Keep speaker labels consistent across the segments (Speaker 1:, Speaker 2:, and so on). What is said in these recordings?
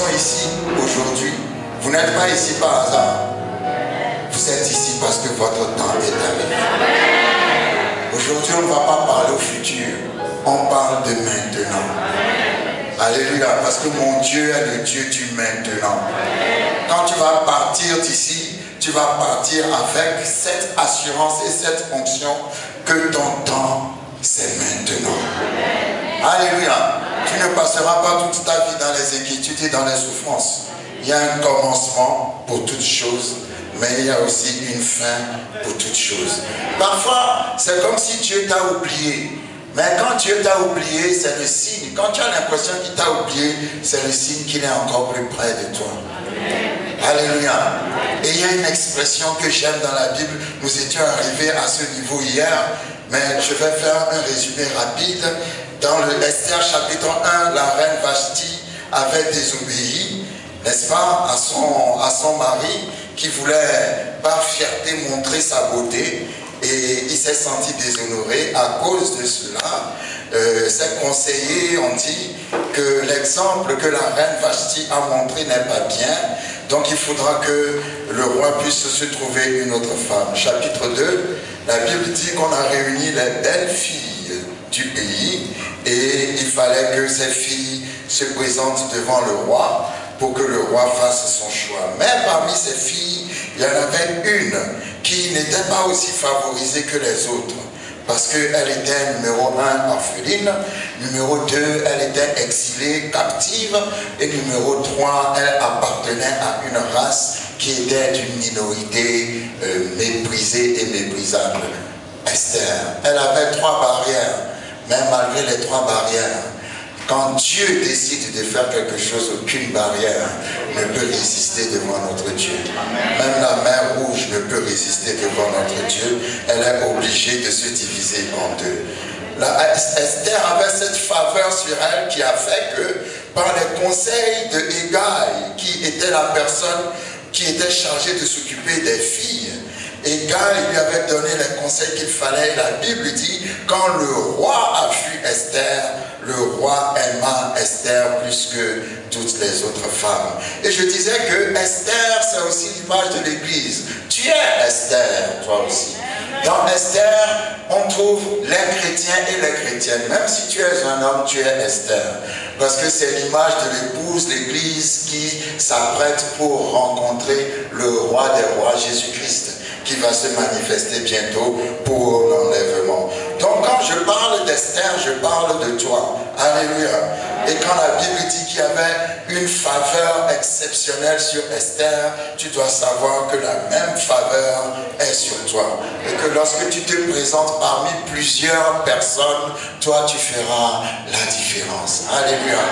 Speaker 1: sont ici aujourd'hui, vous n'êtes pas ici par hasard. Vous êtes ici parce que votre temps est arrivé. Aujourd'hui, on ne va pas parler au futur. On parle de maintenant. Alléluia. Parce que mon Dieu est le Dieu du maintenant. Quand tu vas partir d'ici, tu vas partir avec cette assurance et cette onction que ton temps, c'est maintenant. Alléluia. Tu ne passeras pas toute ta vie dans les inquiétudes et dans les souffrances. Il y a un commencement pour toutes choses, mais il y a aussi une fin pour toutes choses. Parfois, c'est comme si Dieu t'a oublié. Mais quand Dieu t'a oublié, c'est le signe. Quand tu as l'impression qu'il t'a oublié, c'est le signe qu'il est encore plus près de toi. Alléluia. Et il y a une expression que j'aime dans la Bible. Nous étions arrivés à ce niveau hier, mais je vais faire un résumé rapide. Dans le Esther chapitre 1, la reine Vashti avait désobéi, n'est-ce pas, à son mari qui voulait par fierté montrer sa beauté. Et il s'est senti déshonoré. À cause de cela, ses conseillers ont dit que l'exemple que la reine Vashti a montré n'est pas bien. Donc il faudra que le roi puisse se trouver une autre femme. Chapitre 2, la Bible dit qu'on a réuni les belles filles du pays et il fallait que ces filles se présentent devant le roi pour que le roi fasse son choix. Mais parmi ces filles, il y en avait une qui n'était pas aussi favorisée que les autres. Parce qu'elle était numéro 1 orpheline, numéro 2 elle était exilée, captive, et numéro 3 elle appartenait à une race qui était d'une minorité méprisée et méprisable. Esther, elle avait 3 barrières, mais malgré les 3 barrières, quand Dieu décide de faire quelque chose, aucune barrière ne peut résister devant notre Dieu. Même la mer rouge ne peut résister devant notre Dieu. Elle est obligée de se diviser en deux. Esther avait cette faveur sur elle qui a fait que, par les conseils de Hégai, qui était la personne qui était chargée de s'occuper des filles, Hégai lui avait donné les conseils qu'il fallait. La Bible dit, quand le roi a vu Esther, le roi aima Esther plus que toutes les autres femmes. Et je disais que Esther, c'est aussi l'image de l'Église. Tu es Esther, toi aussi. Dans Esther, on trouve les chrétiens et les chrétiennes. Même si tu es un homme, tu es Esther. Parce que c'est l'image de l'épouse, l'Église, qui s'apprête pour rencontrer le roi des rois, Jésus-Christ, qui va se manifester bientôt pour l'enlèvement. Donc quand je parle d'Esther, je parle de toi. Alléluia. Et quand la Bible dit qu'il y avait une faveur exceptionnelle sur Esther, tu dois savoir que la même faveur est sur toi. Et que lorsque tu te présentes parmi plusieurs personnes, toi tu feras la différence. Alléluia.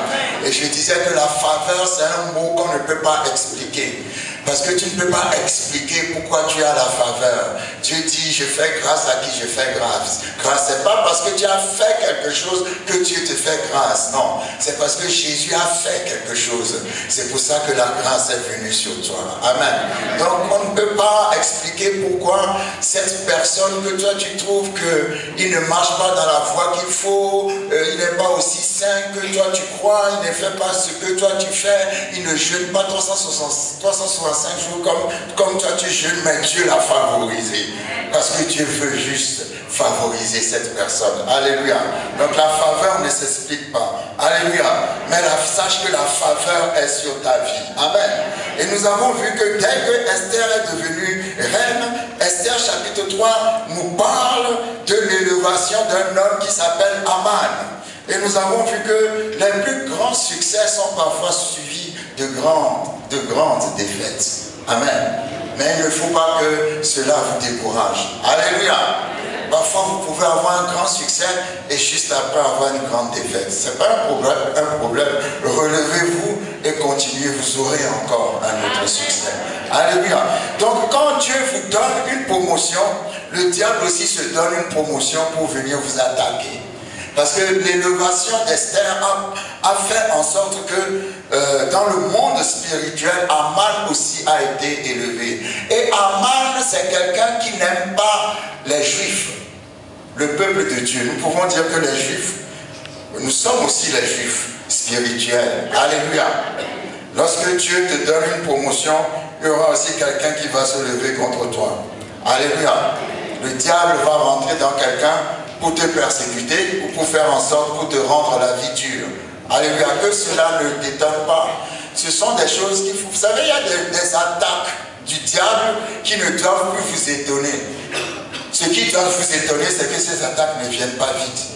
Speaker 1: Et je disais que la faveur, c'est un mot qu'on ne peut pas expliquer. Parce que tu ne peux pas expliquer pourquoi tu as la faveur. Dieu dit, je fais grâce à qui je fais grâce. Grâce, c'est pas parce que tu as fait quelque chose que Dieu te fait grâce. Non, c'est parce que Jésus a fait quelque chose. C'est pour ça que la grâce est venue sur toi. Amen. Donc, on ne peut pas expliquer pourquoi cette personne que toi tu trouves qu'il ne marche pas dans la voie qu'il faut, il n'est pas aussi saint que toi tu crois, il ne fait pas ce que toi tu fais, il ne jeûne pas 365 jours comme toi tu jeûnes, mais Dieu l'a favorisé. Parce que Dieu veut juste favoriser cette personne. Alléluia. Donc la faveur ne s'explique pas. Alléluia. Mais sache que la faveur est sur ta vie. Amen. Et nous avons vu que dès que Esther est devenue reine, Esther chapitre 3 nous parle de l'élévation d'un homme qui s'appelle Aman. Et nous avons vu que les plus grands succès sont parfois suivis de grandes défaites. Amen. Mais il ne faut pas que cela vous décourage. Alléluia. Parfois, vous pouvez avoir un grand succès et juste après avoir une grande défaite. Ce n'est pas un problème. Relevez-vous et continuez, vous aurez encore un autre succès. Alléluia. Donc, quand Dieu vous donne une promotion, le diable aussi se donne une promotion pour venir vous attaquer. Parce que l'élévation d'Esther a fait en sorte que dans le monde spirituel, Aman aussi a été élevé. Et Aman, c'est quelqu'un qui n'aime pas les Juifs, le peuple de Dieu. Nous pouvons dire que les Juifs, nous sommes aussi les Juifs spirituels. Alléluia. Lorsque Dieu te donne une promotion, il y aura aussi quelqu'un qui va se lever contre toi. Alléluia. Le diable va rentrer dans quelqu'un pour te persécuter ou pour faire en sorte pour te rendre la vie dure. Alléluia. Que cela ne t'étonne pas. Ce sont des choses qu'il faut... Vous savez, il y a des attaques du diable qui ne doivent plus vous étonner. Ce qui doit vous étonner, c'est que ces attaques ne viennent pas vite.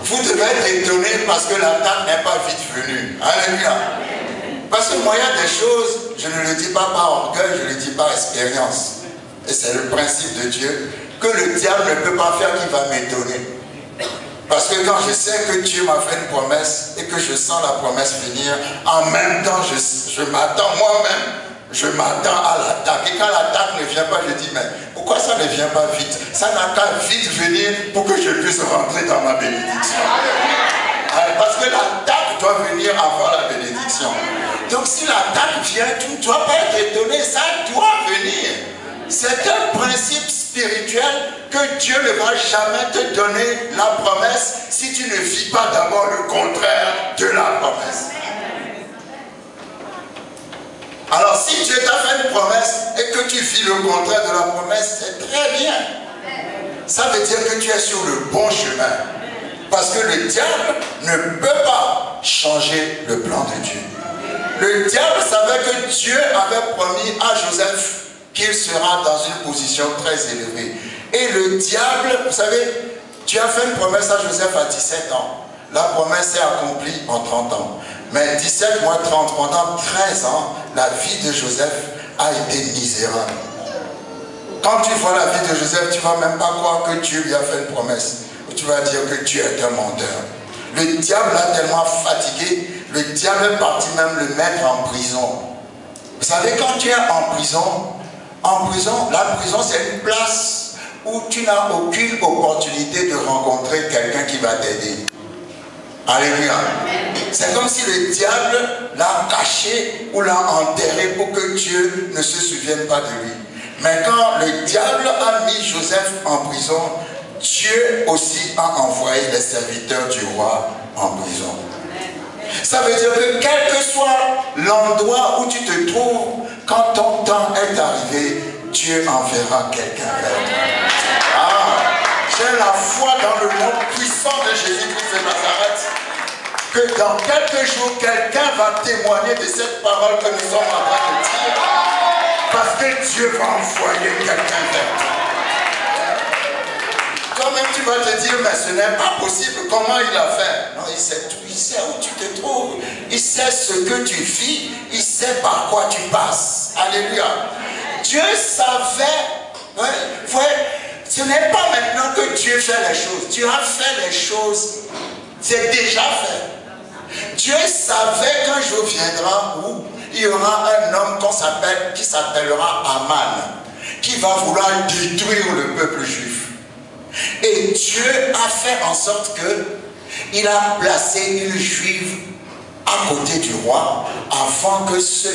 Speaker 1: Vous devez être étonné parce que l'attaque n'est pas vite venue. Alléluia. Parce que moi, il y a des choses, je ne le dis pas par orgueil, je le dis par expérience. Et c'est le principe de Dieu, que le diable ne peut pas faire qui va m'étonner. Parce que quand je sais que Dieu m'a fait une promesse et que je sens la promesse venir, en même temps, je m'attends moi-même. Je m'attends à l'attaque. Et quand l'attaque ne vient pas, je dis, mais pourquoi ça ne vient pas vite? Ça n'a qu'à vite venir pour que je puisse rentrer dans ma bénédiction. Parce que l'attaque doit venir avant la bénédiction. Donc si l'attaque vient, tu ne dois pas être étonné, ça doit venir. C'est un principe spirituel que Dieu ne va jamais te donner la promesse si tu ne vis pas d'abord le contraire de la promesse. Alors si Dieu t'a fait une promesse et que tu vis le contraire de la promesse, c'est très bien. Ça veut dire que tu es sur le bon chemin. Parce que le diable ne peut pas changer le plan de Dieu. Le diable savait que Dieu avait promis à Joseph qu'il sera dans une position très élevée. Et le diable, vous savez, Dieu a fait une promesse à Joseph à 17 ans. La promesse s'est accomplie en 30 ans. Mais 17 moins 30, pendant 13 ans, la vie de Joseph a été misérable. Quand tu vois la vie de Joseph, tu ne vas même pas croire que Dieu lui a fait une promesse. Tu vas dire que Dieu est un menteur. Le diable l'a tellement fatigué, le diable est parti même le mettre en prison. Vous savez, quand tu es en prison, la prison c'est une place où tu n'as aucune opportunité de rencontrer quelqu'un qui va t'aider. Alléluia. C'est comme si le diable l'a caché ou l'a enterré pour que Dieu ne se souvienne pas de lui. Mais quand le diable a mis Joseph en prison, Dieu aussi a envoyé les serviteurs du roi en prison. Ça veut dire que quel que soit l'endroit où tu te trouves, quand ton temps est arrivé, Dieu enverra quelqu'un vers toi. J'ai la foi dans le nom puissant de Jésus-Christ de Nazareth, que dans quelques jours, quelqu'un va témoigner de cette parole que nous sommes en train de dire, parce que Dieu va envoyer quelqu'un vers toi. Toi-même, tu vas te dire, mais ce n'est pas possible, comment il a fait? Non, il sait tout, il sait où tu te trouves, il sait ce que tu vis, il sait par quoi tu passes. Alléluia. Dieu savait, ce n'est pas maintenant que Dieu fait les choses. Dieu a fait les choses, c'est déjà fait. Dieu savait qu'un jour viendra où il y aura un homme qui s'appellera Aman, qui va vouloir détruire le peuple juif. Et Dieu a fait en sorte qu'il a placé une juive à côté du roi avant que ce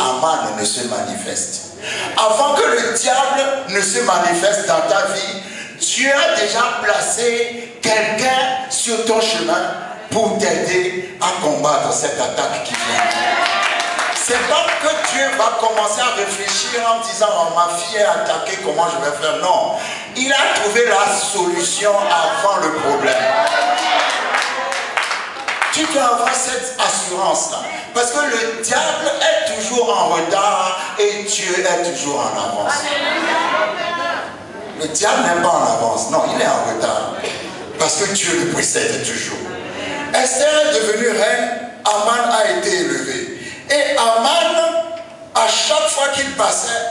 Speaker 1: Aman ne se manifeste. Avant que le diable ne se manifeste dans ta vie, Dieu a déjà placé quelqu'un sur ton chemin pour t'aider à combattre cette attaque qui vient. C'est pas que Dieu va commencer à réfléchir en disant oh, ma fille est attaquée, comment je vais faire? Non, il a trouvé la solution avant le problème. Tu dois avoir cette assurance-là. Parce que le diable est toujours en retard et Dieu est toujours en avance. Le diable n'est pas en avance, non, il est en retard. Parce que Dieu le précède toujours. Esther est devenue reine, Aman a été élevé. Et Aman, à chaque fois qu'il passait,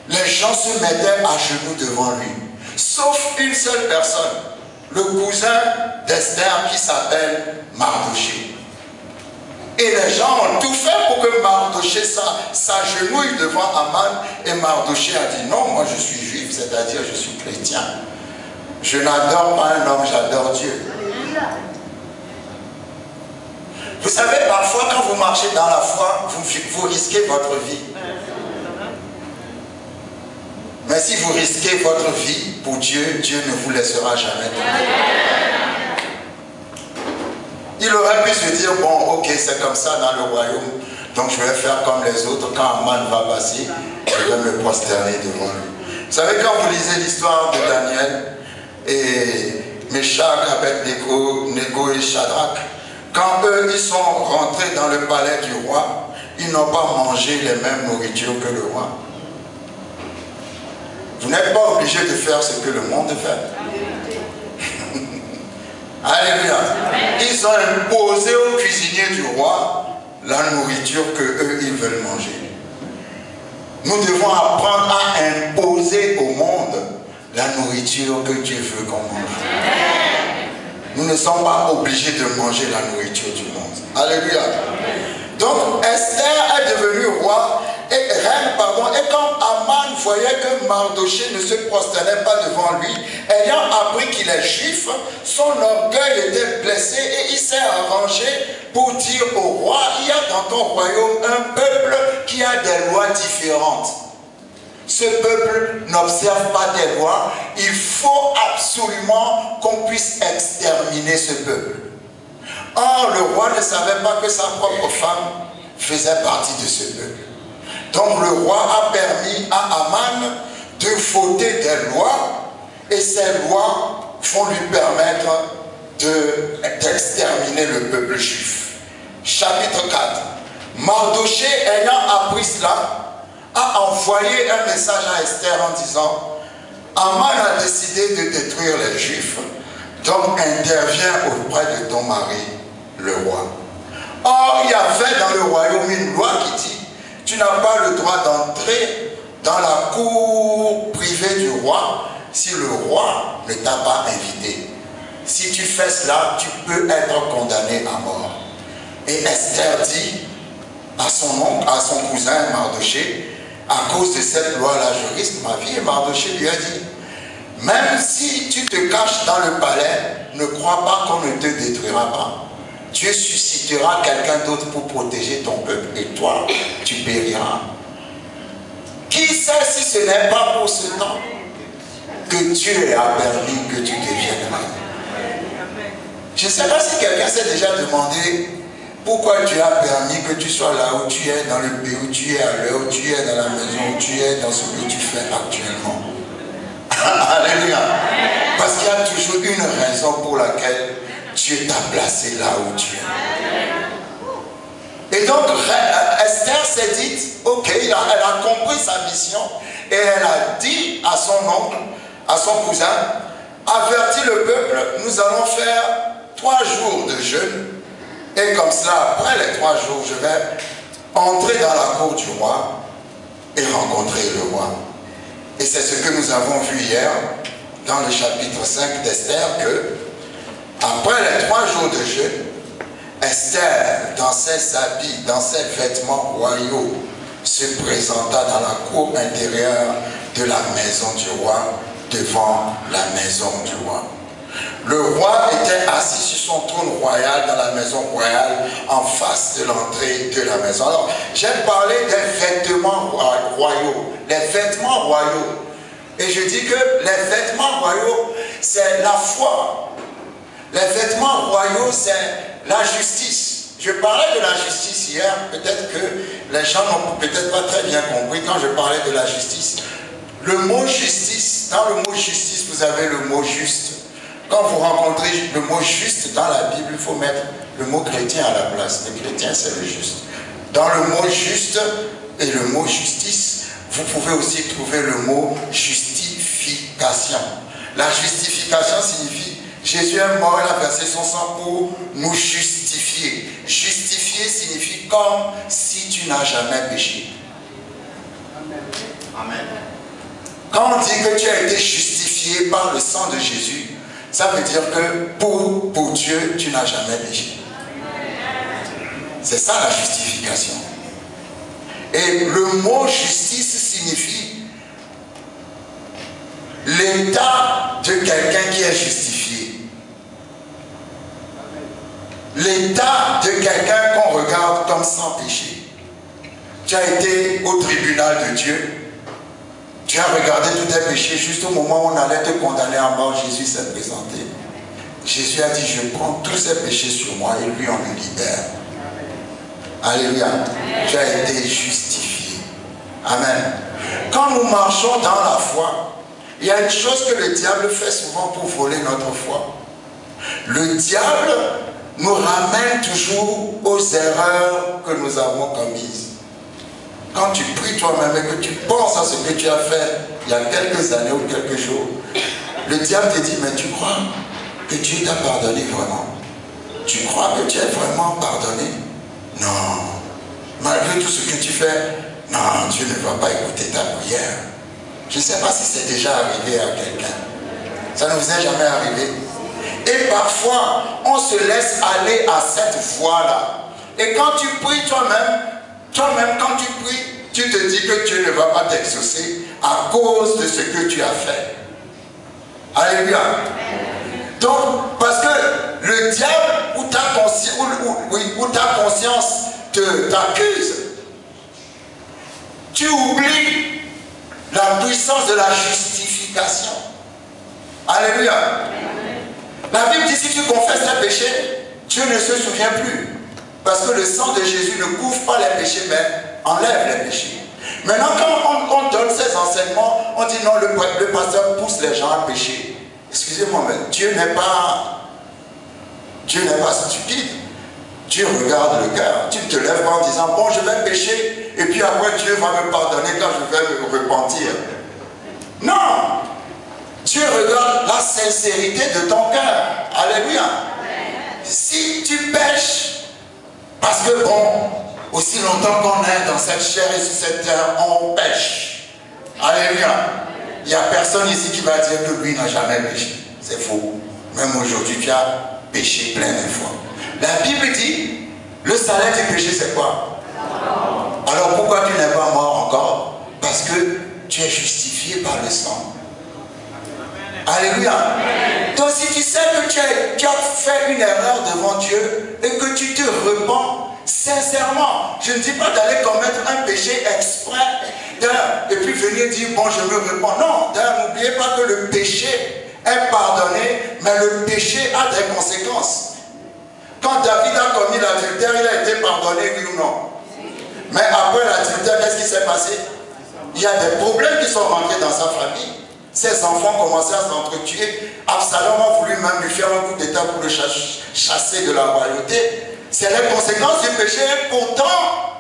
Speaker 1: les gens se mettaient à genoux devant lui. Sauf une seule personne, le cousin d'Esther qui s'appelle Mardoché. Et les gens ont tout fait pour que Mardoché s'agenouille devant Aman. Et Mardoché a dit non, moi je suis juif, c'est-à-dire je suis chrétien. Je n'adore pas un homme, j'adore Dieu. Vous savez, parfois quand vous marchez dans la foi, vous risquez votre vie. Mais si vous risquez votre vie pour Dieu, Dieu ne vous laissera jamais tomber. Il aurait pu se dire, bon, ok, c'est comme ça dans le royaume, donc je vais faire comme les autres. Quand Aman va passer, je vais me prosterner devant lui. Vous savez, quand vous lisez l'histoire de Daniel et Meshach, Abed-Nego et Shadrach, quand eux, ils sont rentrés dans le palais du roi, ils n'ont pas mangé les mêmes nourritures que le roi. Vous n'êtes pas obligé de faire ce que le monde fait. Alléluia. Ils ont imposé aux cuisiniers du roi la nourriture que eux ils veulent manger. Nous devons apprendre à imposer au monde la nourriture que Dieu veut qu'on mange. Nous ne sommes pas obligés de manger la nourriture du monde. Alléluia. Donc Esther est devenue roi et reine, pardon, et quand Aman voyait que Mardoché ne se prosternait pas devant lui, ayant appris qu'il est juif, son orgueil était blessé et il s'est arrangé pour dire au roi, il y a dans ton royaume un peuple qui a des lois différentes. Ce peuple n'observe pas des lois, il faut absolument qu'on puisse exterminer ce peuple. Or, le roi ne savait pas que sa propre femme faisait partie de ce peuple. Donc le roi a permis à Aman de voter des lois et ces lois vont lui permettre d'exterminer le peuple juif. Chapitre 4. Mardoché ayant appris cela a envoyé un message à Esther en disant Aman a décidé de détruire les Juifs, donc interviens auprès de ton mari, le roi. Or, il y avait dans le royaume une loi qui dit tu n'as pas le droit d'entrer dans la cour privée du roi si le roi ne t'a pas invité. Si tu fais cela, tu peux être condamné à mort. Et Esther dit à son oncle, à son cousin Mardoché, à cause de cette loi, la juriste ma vie, et Mardoché lui a dit, même si tu te caches dans le palais, ne crois pas qu'on ne te détruira pas. Dieu suscitera quelqu'un d'autre pour protéger ton peuple et toi, tu périras. Qui sait si ce n'est pas pour ce temps que Dieu a permis que tu deviennes reine. Je ne sais pas si quelqu'un s'est déjà demandé pourquoi Dieu a permis que tu sois là où tu es, dans le pays où tu es, à l'heure où tu es, dans la maison où tu es, dans ce que tu fais actuellement. Alléluia. Parce qu'il y a toujours une raison pour laquelle Dieu t'a placé là où tu es. Et donc, Esther s'est dit, ok, elle a compris sa mission et elle a dit à son oncle, à son cousin, avertis le peuple, nous allons faire 3 jours de jeûne. Et comme cela, après les 3 jours, je vais entrer dans la cour du roi et rencontrer le roi. Et c'est ce que nous avons vu hier dans le chapitre 5 d'Esther, que après les 3 jours de jeûne, Esther, dans ses habits, dans ses vêtements royaux, se présenta dans la cour intérieure de la maison du roi, devant la maison du roi. Le roi était assis sur son trône royal dans la maison royale, en face de l'entrée de la maison. Alors, j'ai parlé des vêtements royaux, les vêtements royaux. Et je dis que les vêtements royaux, c'est la foi. Les vêtements royaux, c'est la justice. Je parlais de la justice hier, peut-être que les gens n'ont peut-être pas très bien compris quand je parlais de la justice. Le mot justice, dans le mot justice, vous avez le mot juste. Quand vous rencontrez le mot juste dans la Bible, il faut mettre le mot chrétien à la place. Le chrétien, c'est le juste. Dans le mot juste et le mot justice, vous pouvez aussi trouver le mot justification. La justification signifie Jésus est mort, il a versé son sang pour nous justifier. Justifier signifie comme si tu n'as jamais péché. Amen. Quand on dit que tu as été justifié par le sang de Jésus, ça veut dire que pour Dieu, tu n'as jamais péché. C'est ça la justification. Et le mot justice signifie l'état de quelqu'un qui est justifié. L'état de quelqu'un qu'on regarde comme sans péché. Tu as été au tribunal de Dieu. Tu as regardé tous tes péchés juste au moment où on allait te condamner à mort. Jésus s'est présenté. Jésus a dit, je prends tous ses péchés sur moi et lui, on le libère. Alléluia. Tu as été justifié. Amen. Quand nous marchons dans la foi, il y a une chose que le diable fait souvent pour voler notre foi. Le diable nous ramène toujours aux erreurs que nous avons commises. Quand tu pries toi-même et que tu penses à ce que tu as fait il y a quelques années ou quelques jours, le diable te dit, mais tu crois que Dieu t'a pardonné vraiment? Tu crois que tu es vraiment pardonné? Non. Malgré tout ce que tu fais, non, Dieu ne va pas écouter ta prière. Je ne sais pas si c'est déjà arrivé à quelqu'un. Ça ne vous est jamais arrivé. Et parfois, on se laisse aller à cette voie-là. Et quand tu pries toi-même, quand tu pries, tu te dis que Dieu ne va pas t'exaucer à cause de ce que tu as fait. Alléluia. Donc, parce que le diable ou ta conscience t'accuse, tu oublies la puissance de la justification. Alléluia. La Bible dit, si tu confesses tes péchés, Dieu ne se souvient plus. Parce que le sang de Jésus ne couvre pas les péchés, mais enlève les péchés. Maintenant, quand on donne ces enseignements, on dit non, le pasteur pousse les gens à pécher. Excusez-moi, mais Dieu n'est pas stupide. Dieu regarde le cœur. Tu ne te lèves pas en disant, bon, je vais pécher, et puis après Dieu va me pardonner quand je vais me repentir. Non! Dieu regarde la sincérité de ton cœur. Alléluia. Si tu pêches, parce que bon, aussi longtemps qu'on est dans cette chair et sur cette terre, on pêche. Alléluia. Il n'y a personne ici qui va dire que lui n'a jamais péché. C'est faux. Même aujourd'hui, tu as péché plein de fois. La Bible dit, le salaire du péché, c'est quoi? Alors pourquoi tu n'es pas mort encore? Parce que tu es justifié par le sang. Alléluia. Donc si tu sais que tu as fait une erreur devant Dieu et que tu te repens sincèrement, je ne dis pas d'aller commettre un péché exprès et puis venir dire bon je me repens. Non, n'oubliez pas que le péché est pardonné, mais le péché a des conséquences. Quand David a commis l'adultère, il a été pardonné, oui ou non? Mais après l'adultère, qu'est-ce qui s'est passé? Il y a des problèmes qui sont rentrés dans sa famille. Ses enfants commençaient à s'entretuer. Absalom a voulu même lui faire un coup d'état pour le chasser de la royauté. C'est les conséquences du péché. Pourtant,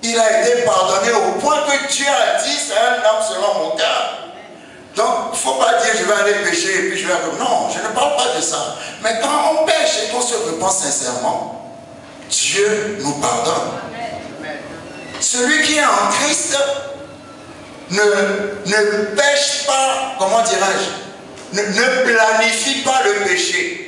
Speaker 1: il a été pardonné au point que Dieu a dit, c'est un homme selon mon cœur. Donc, il ne faut pas dire je vais aller pécher et puis je vais... Non, je ne parle pas de ça. Mais quand on pêche et qu'on se repent sincèrement, Dieu nous pardonne. Celui qui est en Christ ne pêche pas, comment dirais-je, ne planifie pas le péché.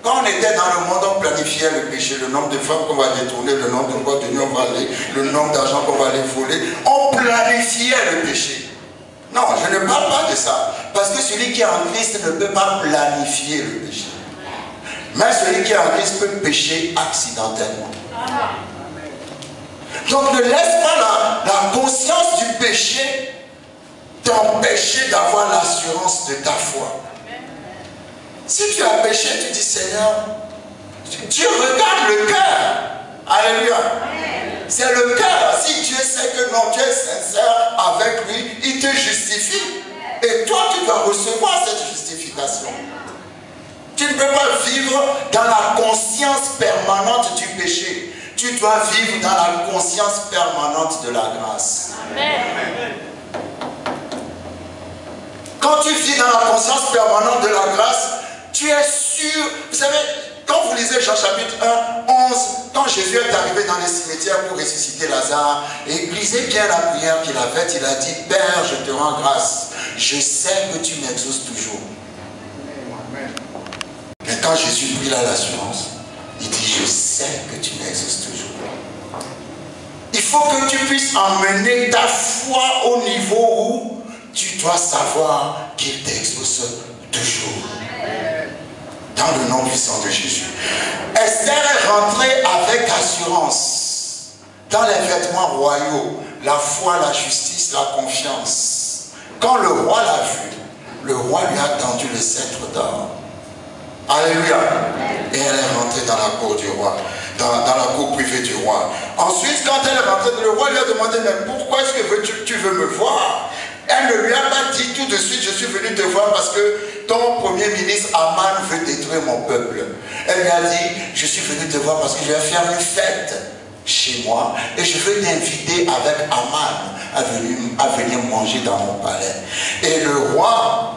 Speaker 1: Quand on était dans le monde, on planifiait le péché, le nombre de femmes qu'on va détourner, le nombre de boîtes de nuit on va aller, le nombre d'argent qu'on va aller voler. On planifiait le péché. Non, je ne parle pas de ça. Parce que celui qui est en Christ ne peut pas planifier le péché. Mais celui qui est en Christ peut pécher accidentellement. Donc ne laisse pas la conscience du péché t'empêcher d'avoir l'assurance de ta foi. Si tu as péché, tu dis Seigneur, Dieu regarde le cœur. Alléluia. C'est le cœur. Si Dieu sait que non, tu es sincère avec lui, il te justifie. Et toi, tu dois recevoir cette justification. Tu ne peux pas vivre dans la conscience permanente du péché. Tu dois vivre dans la conscience permanente de la grâce. Amen. Quand tu vis dans la conscience permanente de la grâce, tu es sûr. Vous savez, quand vous lisez Jean chapitre 1, 11, quand Jésus est arrivé dans les cimetières pour ressusciter Lazare, et lisez bien la prière qu'il a faite, il a dit, Père, je te rends grâce. Je sais que tu m'exauces toujours. Mais quand Jésus prit là l'assurance, il dit, je sais que tu m'exauces toujours. Il faut que tu puisses emmener ta foi au niveau où tu dois savoir qu'il t'exauce toujours. Dans le nom puissant de Jésus. Esther est rentrée avec assurance dans les vêtements royaux, la foi, la justice, la confiance. Quand le roi l'a vu, le roi lui a tendu le sceptre d'or. Alléluia. Et elle est rentrée dans la cour du roi, dans la cour privée du roi. Ensuite, quand elle est rentrée, le roi lui a demandé, mais pourquoi est-ce que tu veux me voir? Elle ne lui a pas dit tout de suite, je suis venu te voir parce que ton premier ministre Aman veut détruire mon peuple. Elle lui a dit, je suis venu te voir parce que je vais faire une fête chez moi et je veux t'inviter avec Aman à venir manger dans mon palais. Et le roi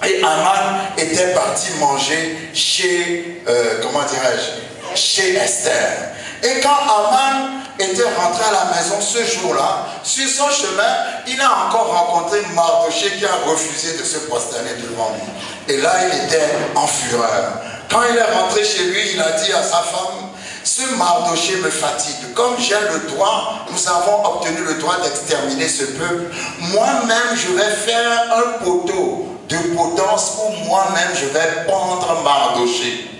Speaker 1: et Aman étaient partis manger chez, comment dirais-je, chez Esther. Et quand Aman était rentré à la maison ce jour-là, sur son chemin, il a encore rencontré Mardoché qui a refusé de se prosterner devant lui. Et là, il était en fureur. Quand il est rentré chez lui, il a dit à sa femme, ce Mardoché me fatigue. Comme j'ai le droit, nous avons obtenu le droit d'exterminer ce peuple, moi-même je vais faire un poteau de potence où moi-même je vais pendre Mardoché.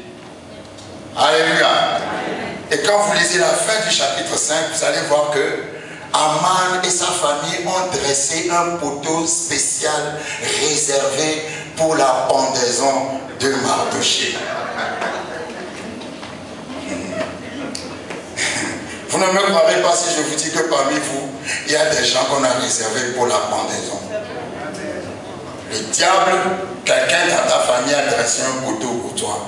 Speaker 1: Alléluia. Et quand vous lisez la fin du chapitre 5, vous allez voir que Aman et sa famille ont dressé un poteau spécial réservé pour la pendaison de Mardoché. Vous ne me croirez pas si je vous dis que parmi vous, il y a des gens qu'on a réservés pour la pendaison. Le diable, quelqu'un dans ta famille a dressé un poteau pour toi.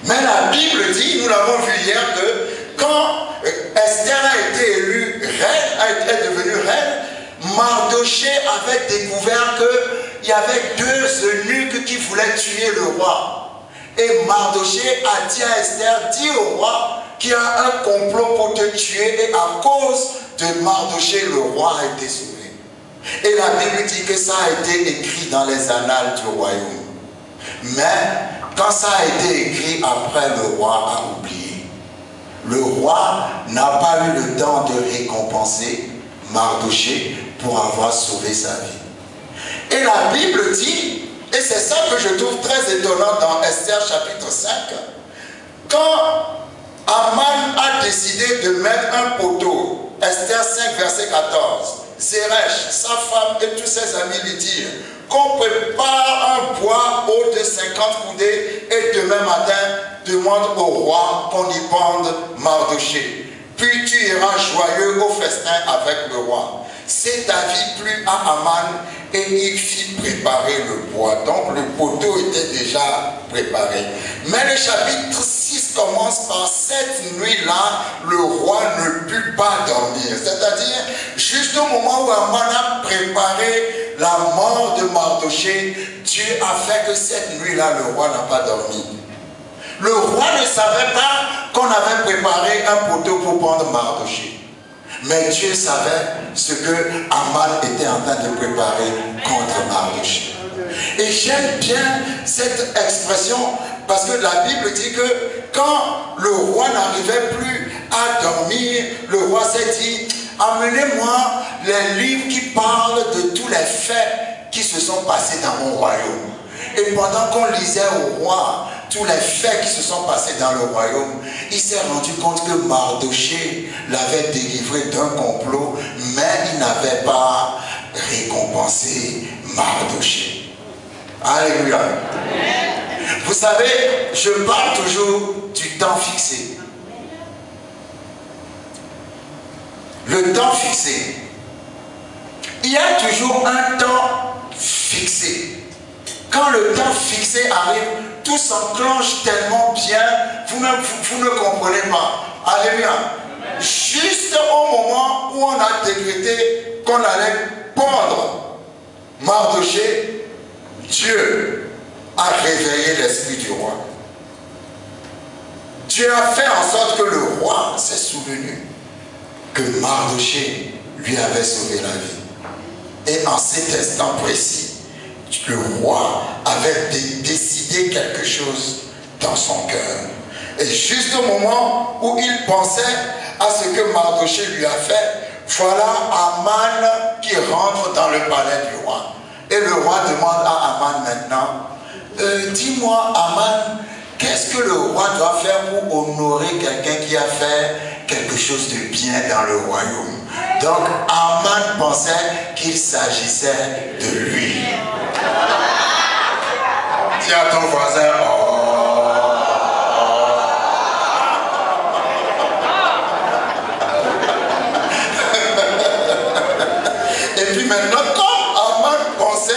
Speaker 1: Mais la Bible dit, nous l'avons vu hier, que quand Esther a été élue reine, est devenue reine, Mardoché avait découvert qu'il y avait deux eunuques qui voulaient tuer le roi. Et Mardoché a dit à Esther, dis au roi qu'il y a un complot pour te tuer, et à cause de Mardoché, le roi a été sauvé. Et la Bible dit que ça a été écrit dans les annales du royaume. Mais quand ça a été écrit, après, le roi a oublié. Le roi n'a pas eu le temps de récompenser Mardoché pour avoir sauvé sa vie. Et la Bible dit, et c'est ça que je trouve très étonnant dans Esther chapitre 5, quand Aman a décidé de mettre un poteau, Esther 5 verset 14, Zeresh, sa femme et tous ses amis lui dirent qu'on prépare un bois haut de 50 coudées et demain matin demande au roi qu'on y pende Mardoché. Puis tu iras joyeux au festin avec le roi. Cet avis plut à Aman et il fit préparer le bois. Donc le poteau était déjà préparé. Mais le chapitre 6 commence par cette nuit-là, le roi ne put pas dormir. C'est-à-dire, juste au moment où Aman a préparé la mort de Mardoché, Dieu a fait que cette nuit-là, le roi n'a pas dormi. Le roi ne savait pas qu'on avait préparé un poteau pour pendre Mardoché. Mais Dieu savait ce que Aman était en train de préparer contre Mardoché. Et j'aime bien cette expression parce que la Bible dit que quand le roi n'arrivait plus à dormir, le roi s'est dit, amenez-moi les livres qui parlent de tous les faits qui se sont passés dans mon royaume. Et pendant qu'on lisait au roi tous les faits qui se sont passés dans le royaume, il s'est rendu compte que Mardoché l'avait délivré d'un complot, mais il n'avait pas récompensé Mardoché. Alléluia. Vous savez, je parle toujours du temps fixé. Le temps fixé. Il y a toujours un temps fixé. Quand le temps fixé arrive, tout s'enclenche tellement bien, vous ne comprenez pas. Alléluia. Juste au moment où on a décrété qu'on allait pendre Mardoché, Dieu a réveillé l'esprit du roi. Dieu a fait en sorte que le roi s'est souvenu que Mardoché lui avait sauvé la vie. Et en cet instant précis, le roi avait décidé quelque chose dans son cœur. Et juste au moment où il pensait à ce que Mardoché lui a fait, voilà Aman qui rentre dans le palais du roi. Et le roi demande à Aman maintenant, dis-moi Aman, qu'est-ce que le roi doit faire pour honorer quelqu'un qui a fait quelque chose de bien dans le royaume? Donc Aman pensait qu'il s'agissait de lui. Dis à ton voisin, Et puis maintenant, comme Aman pensait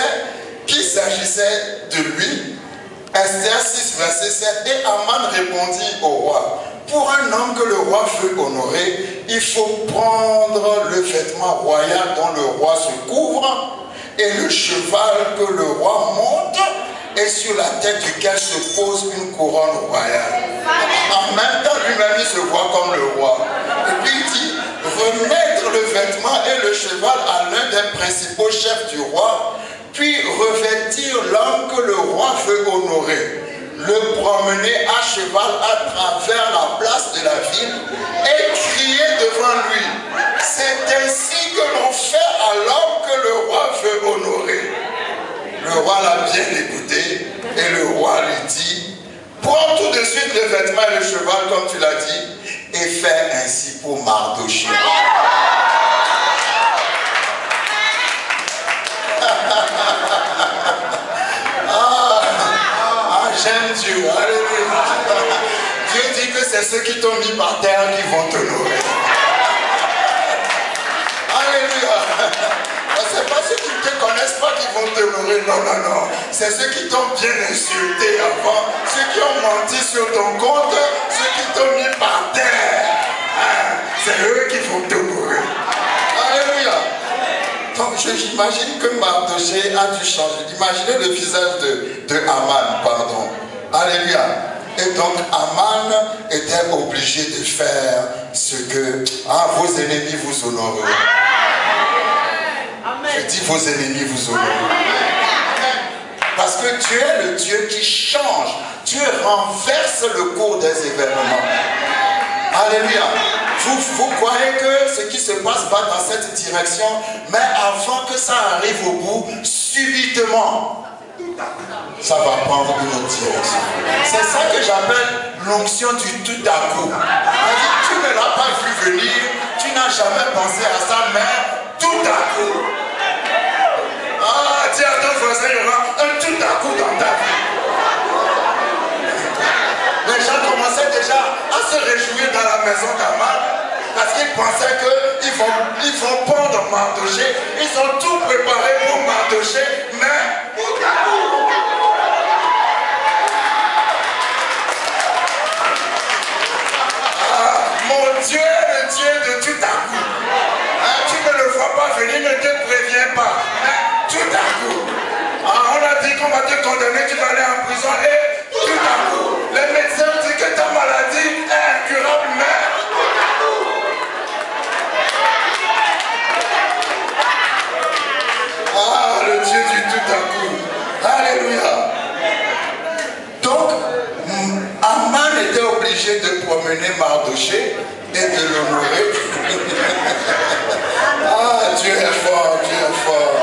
Speaker 1: qu'il s'agissait de lui, Esther 6, verset 7, et Aman répondit au roi, pour un homme que le roi veut honorer, il faut prendre le vêtement royal dont le roi se couvre et le cheval que le roi monte et sur la tête duquel se pose une couronne royale. En même temps, lui-même, il se voit comme le roi. Et puis il dit, remettre le vêtement et le cheval à l'un des principaux chefs du roi, puis revêtir l'homme que le roi veut honorer, le promener à cheval à travers la place de la ville et crier devant lui. C'est ainsi que l'on fait à l'homme que le roi veut honorer. Le roi l'a bien écouté et le roi lui dit, prends tout de suite le vêtement et le cheval comme tu l'as dit et fais ainsi pour Mardochée. J'aime Dieu, alléluia. Dieu dit que c'est ceux qui t'ont mis par terre qui vont t'honorer. Alléluia. Ce n'est pas ceux qui ne te connaissent pas qui vont t'honorer, non, non, non. C'est ceux qui t'ont bien insulté avant, ceux qui ont menti sur ton compte, ceux qui t'ont mis par terre. C'est eux qui vont t'honorer. Alléluia. Donc j'imagine que Mardochée a dû changer. Imaginez le visage de Aman, pardon. Alléluia. Et donc Aman était obligé de faire ce que vos ennemis vous honoreront. Je dis vos ennemis vous honoreront. Parce que Dieu est le Dieu qui change. Dieu renverse le cours des événements. Alléluia. Vous croyez que ce qui se passe va dans cette direction, mais avant que ça arrive au bout, subitement, ça va prendre une autre direction. C'est ça que j'appelle l'onction du tout à coup. Tu ne l'as pas vu venir, tu n'as jamais pensé à ça, mais tout à coup. Dis à ton voisin, il y aura un tout à coup dans ta vie. Les gens commençaient déjà à se réjouir dans la maison d'Aman parce qu'ils pensaient qu'ils vont pendre Mardochée. Ils ont tout préparé pour Mardochée, mais tout à coup. Mon Dieu est le Dieu de tout à coup. Tu ne le vois pas venir, ne te préviens pas. Tout à coup. On a dit qu'on va te condamner, tu vas aller en prison et tout à coup. Les médecins disent que ta maladie est incurable, mais tout à coup. Le Dieu du tout à coup. Alléluia. Donc, Aman était obligé de promener Mardochée et de l'honorer. Dieu est fort, Dieu est fort.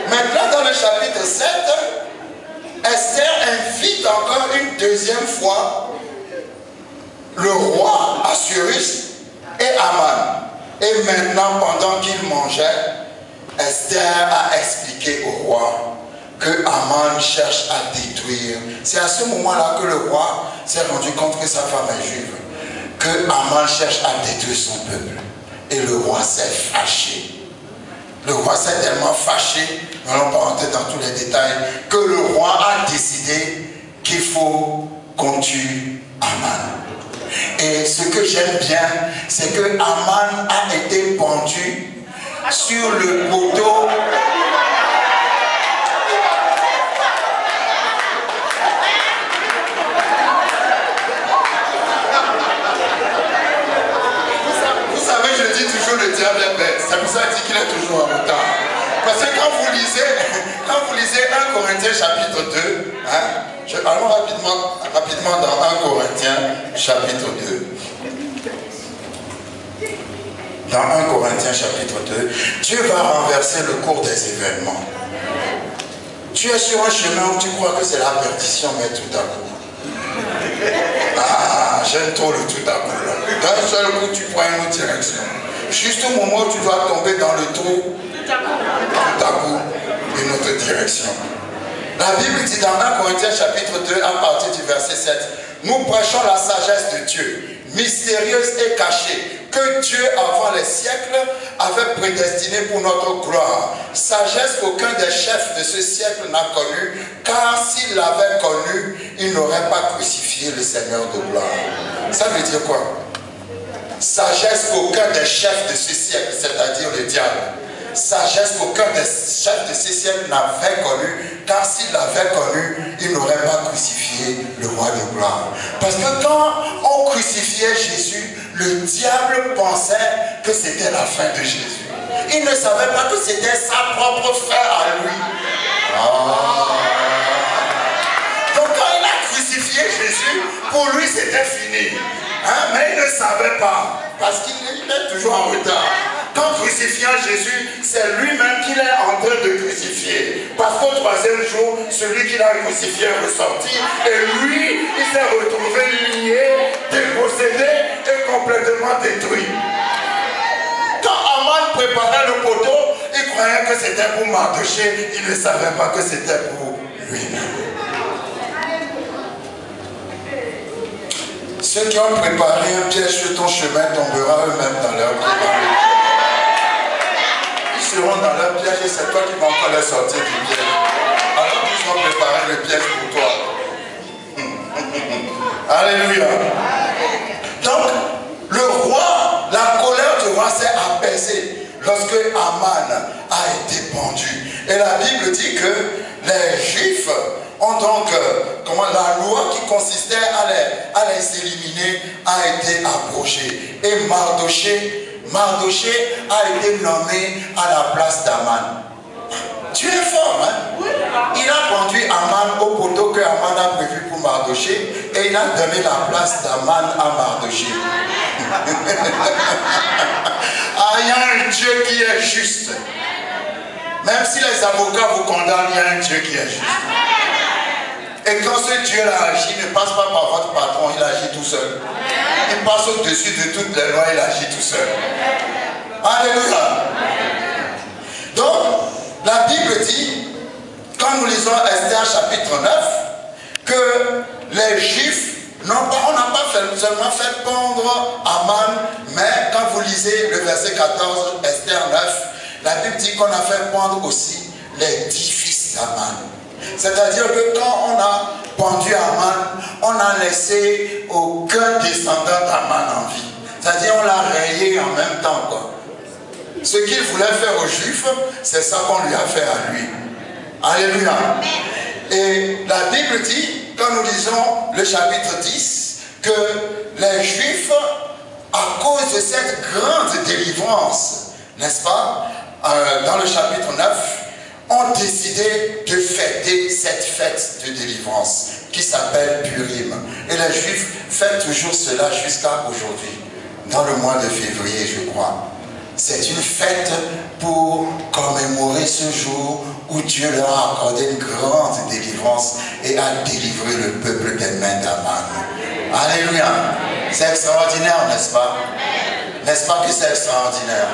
Speaker 1: Maintenant, dans le chapitre 7, Esther invite encore une deuxième fois le roi Assuérus et Aman. Et maintenant, pendant qu'ils mangeaient, Esther a expliqué au roi que Aman cherche à détruire. C'est à ce moment-là que le roi s'est rendu compte que sa femme est juive. Que Aman cherche à détruire son peuple. Et le roi s'est fâché. Le roi s'est tellement fâché, nous n'allons pas rentrer dans tous les détails, que le roi a décidé qu'il faut qu'on tue Aman. Et ce que j'aime bien, c'est que Aman a été pendu sur le poteau. Vous savez, je dis toujours le diable est bête. C'est pour ça qu'il dit qu'il est toujours en retard. Parce que quand vous lisez 1 Corinthiens chapitre 2, allons rapidement dans 1 Corinthiens chapitre 2. Dans 1 Corinthiens chapitre 2, Dieu va renverser le cours des événements. Tu es sur un chemin où tu crois que c'est la perdition, mais tout à coup. J'aime trop le tout à coup là. D'un seul coup, tu prends une autre direction. Juste au moment où tu dois tomber dans le trou, tout à coup, une autre direction. La Bible dit dans 1 Corinthiens chapitre 2 à partir du verset 7, nous prêchons la sagesse de Dieu, mystérieuse et cachée, que Dieu avant les siècles avait prédestinée pour notre gloire. Sagesse qu'aucun des chefs de ce siècle n'a connue, car s'il l'avait connue, il n'aurait pas crucifié le Seigneur de gloire. Ça veut dire quoi? Sagesse qu'aucun des chefs de ce siècle, c'est-à-dire le diable, sagesse qu'aucun des chefs de ce siècle n'avait connue, car s'il l'avait connue, il n'aurait pas crucifié le roi de gloire. Parce que quand on crucifiait Jésus, le diable pensait que c'était la fin de Jésus. Il ne savait pas que c'était sa propre fin à lui. Donc quand il a crucifié Jésus, pour lui c'était fini. Hein? Mais il ne savait pas, parce qu'il est toujours en retard. Quand crucifiant Jésus, c'est lui-même qu'il est en train de crucifier. Parce qu'au troisième jour, celui qui l'a crucifié est ressorti. Et lui, il s'est retrouvé lié, dépossédé et complètement détruit. Quand Aman préparait le poteau, il croyait que c'était pour Mardoché. Il ne savait pas que c'était pour lui-même. Ceux qui ont préparé un piège sur ton chemin tomberont eux-mêmes dans leur préparation. Ils seront dans leur piège et c'est toi qui vas encore les sortir du piège. Alors qu'ils ont préparé le piège pour toi. Alléluia. Donc, le roi, la colère du roi s'est apaisée lorsque Aman a été pendu. Et la Bible dit que les Juifs ont donc, la loi qui consistait à les éliminer a été abrogée. Et Mardoché a été nommé à la place d'Aman. Dieu est fort, hein? Il a conduit Aman au poteau que Aman a prévu pour Mardoché et il a donné la place d'Aman à Mardoché. Il y a un Dieu qui est juste. Même si les avocats vous condamnent, il y a un Dieu qui est juste. Et quand ce Dieu-là agit, il ne passe pas par votre patron, il agit tout seul. Il passe au-dessus de toutes les lois, il agit tout seul. Alléluia. Donc, la Bible dit, quand nous lisons Esther chapitre 9, que les Juifs, on n'a pas seulement fait pendre Aman, mais quand vous lisez le verset 14, Esther 9, la Bible dit qu'on a fait pendre aussi les 10 fils d'Aman. C'est-à-dire que quand on a pendu Aman, on n'a laissé aucun descendant d'Aman en vie. C'est-à-dire on l'a rayé en même temps, quoi. Ce qu'il voulait faire aux Juifs, c'est ça qu'on lui a fait à lui. Alléluia. Et la Bible dit, quand nous lisons le chapitre 10, que les Juifs, à cause de cette grande délivrance, n'est-ce pas, dans le chapitre 9, ont décidé de fêter cette fête de délivrance qui s'appelle Purim. Et les Juifs fêtent toujours cela jusqu'à aujourd'hui, dans le mois de février, je crois. C'est une fête pour commémorer ce jour où Dieu leur a accordé une grande délivrance et a délivré le peuple des mains d'Aman. Alléluia. C'est extraordinaire, n'est-ce pas? N'est-ce pas que c'est extraordinaire?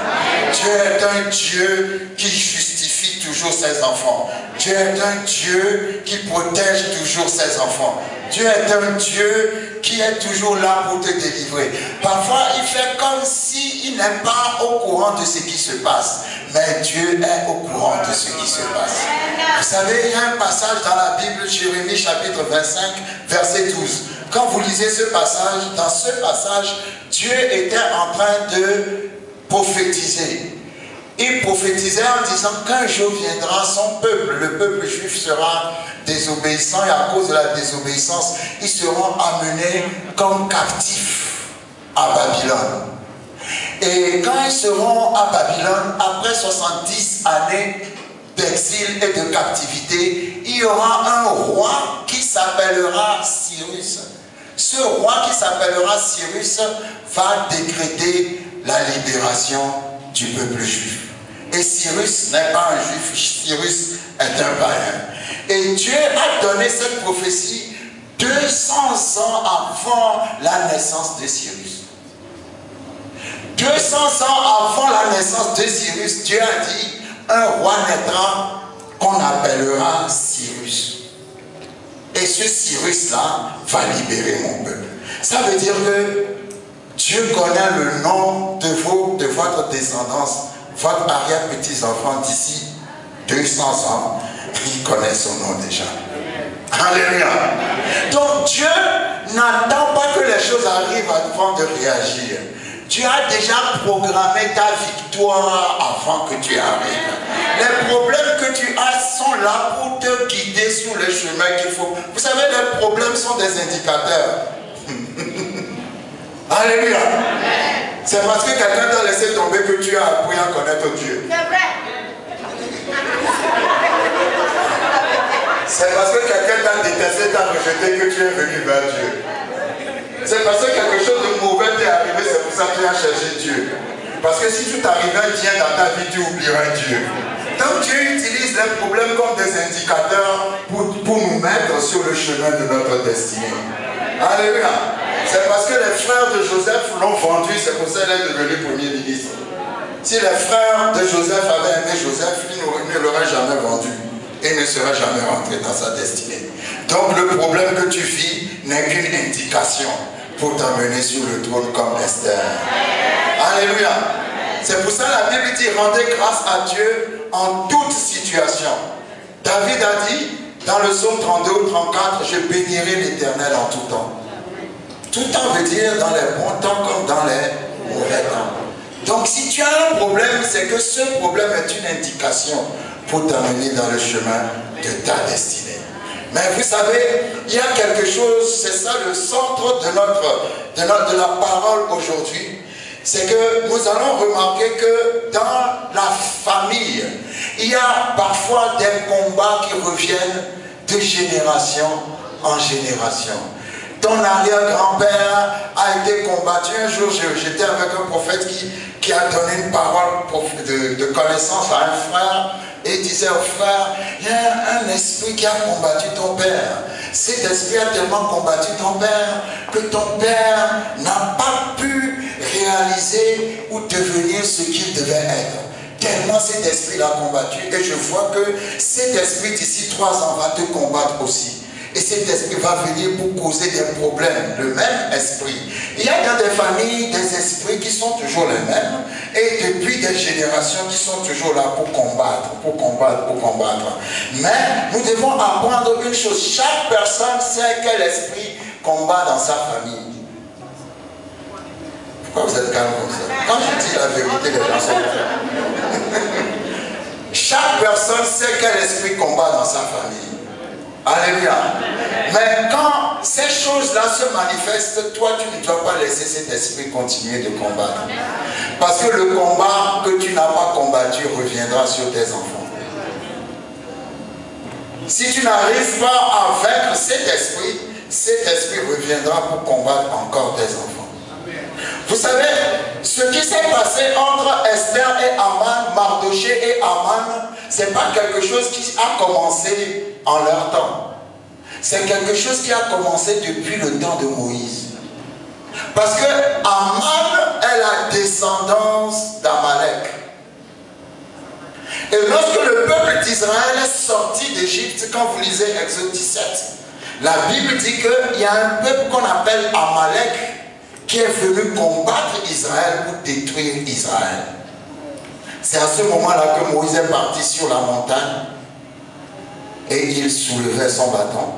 Speaker 1: Dieu est un Dieu qui justifie toujours ses enfants. Dieu est un Dieu qui protège toujours ses enfants. Dieu est un Dieu qui est toujours là pour te délivrer. Parfois, il fait comme s'il n'est pas au courant de ce qui se passe. Mais Dieu est au courant de ce qui se passe. Vous savez, il y a un passage dans la Bible, Jérémie chapitre 25, verset 12. Quand vous lisez ce passage, dans ce passage, Dieu était en train de prophétiser. Il prophétisait en disant qu'un jour viendra, son peuple, le peuple juif sera désobéissant et à cause de la désobéissance, ils seront amenés comme captifs à Babylone. Et quand ils seront à Babylone, après 70 années d'exil et de captivité, il y aura un roi qui s'appellera Cyrus. Ce roi qui s'appellera Cyrus va décréter la libération du peuple juif. Et Cyrus n'est pas un juif, Cyrus est un païen. Et Dieu a donné cette prophétie 200 ans avant la naissance de Cyrus. 200 ans avant la naissance de Cyrus, Dieu a dit, un roi naîtra qu'on appellera Cyrus. Et ce Cyrus-là va libérer mon peuple. Ça veut dire que Dieu connaît le nom de votre descendance, votre arrière-petits-enfants d'ici 200 ans. Il connaît son nom déjà. Alléluia. Donc Dieu n'attend pas que les choses arrivent avant de réagir. Tu as déjà programmé ta victoire avant que tu arrives. Les problèmes que tu as sont là pour te guider sur le chemin qu'il faut. Vous savez, les problèmes sont des indicateurs. Alléluia. C'est parce que quelqu'un t'a laissé tomber que tu as appris à connaître Dieu.
Speaker 2: C'est vrai.
Speaker 1: C'est parce que quelqu'un t'a détesté, t'a rejeté que tu es venu vers Dieu. C'est parce que quelque chose de mauvais t'est arrivé, c'est pour ça que tu as cherché Dieu. Parce que si tout arrivait bien dans ta vie, tu oublierais Dieu. Donc Dieu utilise les problèmes comme des indicateurs pour nous mettre sur le chemin de notre destinée. Alléluia. C'est parce que les frères de Joseph l'ont vendu, c'est pour ça qu'il est devenu premier ministre. Si les frères de Joseph avaient aimé Joseph, il ne l'aurait jamais vendu. Et ne serait jamais rentré dans sa destinée. Donc le problème que tu vis n'est qu'une indication pour t'amener sur le trône comme Esther. Alléluia. C'est pour ça que la Bible dit rendez grâce à Dieu en toute situation. David a dit dans le psaume 32 ou 34, je bénirai l'Éternel en tout temps. Tout temps veut dire dans les bons temps comme dans les mauvais temps. Donc si tu as un problème, c'est que ce problème est une indication pour t'amener dans le chemin de ta destinée. Mais vous savez, il y a quelque chose, c'est ça le centre de la parole aujourd'hui, c'est que nous allons remarquer que dans la famille, il y a parfois des combats qui reviennent de génération en génération. Ton arrière-grand-père a été combattu. Un jour, j'étais avec un prophète qui a donné une parole de connaissance à un frère. Et il disait au frère, il y a un esprit qui a combattu ton père. Cet esprit a tellement combattu ton père que ton père n'a pas pu réaliser ou devenir ce qu'il devait être. Tellement cet esprit l'a combattu. Et je vois que cet esprit d'ici 3 ans va te combattre aussi. Et cet esprit va venir pour causer des problèmes, le même esprit. Il y a dans des familles des esprits qui sont toujours les mêmes et depuis des générations qui sont toujours là pour combattre, pour combattre, pour combattre. Mais nous devons apprendre une chose, chaque personne sait quel esprit combat dans sa famille. Pourquoi vous êtes calme comme ça? Quand je dis la vérité, les gens sont calmes. Chaque personne sait quel esprit combat dans sa famille. Alléluia. Mais quand ces choses-là se manifestent, toi, tu ne dois pas laisser cet esprit continuer de combattre. Parce que le combat que tu n'as pas combattu reviendra sur tes enfants. Si tu n'arrives pas à vaincre cet esprit reviendra pour combattre encore tes enfants. Vous savez, ce qui s'est passé entre Esther et Aman, Mardoché et Aman, ce n'est pas quelque chose qui a commencé en leur temps. C'est quelque chose qui a commencé depuis le temps de Moïse. Parce que Aman est la descendance d'Amalek. Et lorsque le peuple d'Israël est sorti d'Égypte, quand vous lisez Exode 17, la Bible dit qu'il y a un peuple qu'on appelle Amalek qui est venu combattre Israël pour détruire Israël. C'est à ce moment-là que Moïse est parti sur la montagne et il soulevait son bâton.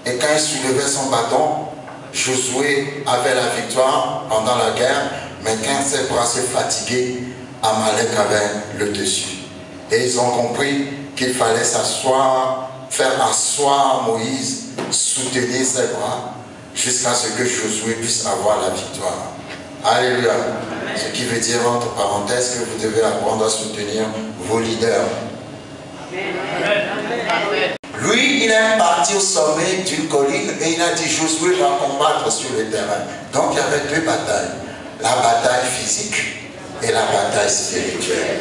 Speaker 1: Et quand il soulevait son bâton, Josué avait la victoire pendant la guerre, mais quand ses bras se fatiguaient, Amalek avait le dessus. Et ils ont compris qu'il fallait s'asseoir, faire asseoir Moïse, soutenir ses bras, jusqu'à ce que Josué puisse avoir la victoire. Alléluia. Ce qui veut dire, entre parenthèses, que vous devez apprendre à soutenir vos leaders. Lui, il est parti au sommet d'une colline et il a dit, Josué va combattre sur le terrain. Donc il y avait 2 batailles. La bataille physique et la bataille spirituelle.